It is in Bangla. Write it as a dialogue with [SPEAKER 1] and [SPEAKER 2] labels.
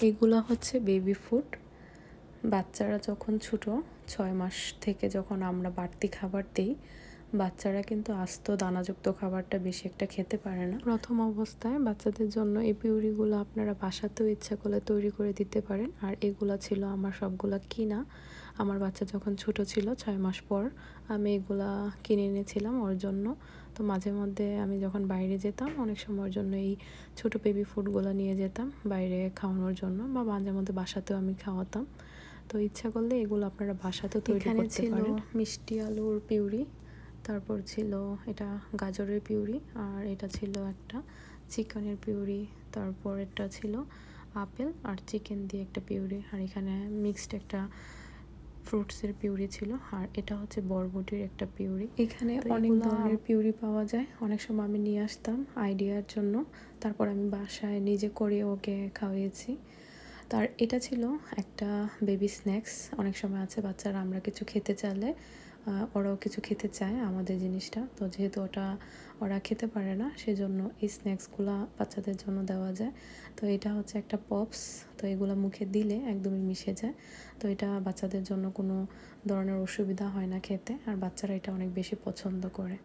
[SPEAKER 1] এগুলা হচ্ছে বেবি ফুড। বাচ্চারা যখন ছোটো 6 মাস থেকে যখন আমরা বাড়তি খাবার দিই, বাচ্চারা কিন্তু আস্ত দানাযুক্ত খাবারটা বেশি একটা খেতে পারে না। প্রথম অবস্থায় বাচ্চাদের জন্য এই পিউরিগুলো আপনারা বাসাতেও ইচ্ছা করলে তৈরি করে দিতে পারেন। আর এগুলা ছিল আমার সবগুলা কিনা। আমার বাচ্চা যখন ছোট ছিল 6 মাস পর আমি এগুলা কিনে এনেছিলাম ওর জন্য। তো মাঝে মধ্যে আমি যখন বাইরে যেতাম অনেক সময়ের জন্য এই ছোটো বেবি ফুডগুলো নিয়ে যেতাম বাইরে খাওয়ানোর জন্য, বা মাঝে মধ্যে বাসাতেও আমি খাওয়াতাম। তো ইচ্ছা করলে এগুলো আপনারা বাসাতেও তৈরি করতে পারেন। মিষ্টি আলুর পিউরি, তারপর ছিল এটা গাজরের পিউরি, আর এটা ছিল একটা চিকেনের পিউরি, তারপর এটা ছিল আপেল আর চিকেন দিয়ে একটা পিউরি, আর এখানে মিক্সড একটা ফ্রুটসের পিউরি ছিল, আর এটা হচ্ছে বরবটির একটা পিউরি। এখানে অনেক ধরনের পিউরি পাওয়া যায়। অনেক সময় আমি নিয়ে আসতাম আইডিয়ার জন্য, তারপর আমি বাসায় নিজে করে ওকে খাওয়িয়েছি। তার এটা ছিল একটা বেবি স্ন্যাক্স। অনেক সময় আছে বাচ্চারা আমরা কিছু খেতে চাইলে ওরাও কিছু খেতে চায় আমাদের জিনিসটা, তো যেহেতু ওরা খেতে পারে না সেজন্য এই স্ন্যাক্সগুলো বাচ্চাদের জন্য দেওয়া যায়। তো এটা হচ্ছে একটা পপস, তো এগুলো মুখে দিলে একদমই মিশে যায়। তো এটা বাচ্চাদের জন্য কোনো ধরনের অসুবিধা হয় না খেতে, আর বাচ্চারা এটা অনেক বেশি পছন্দ করে।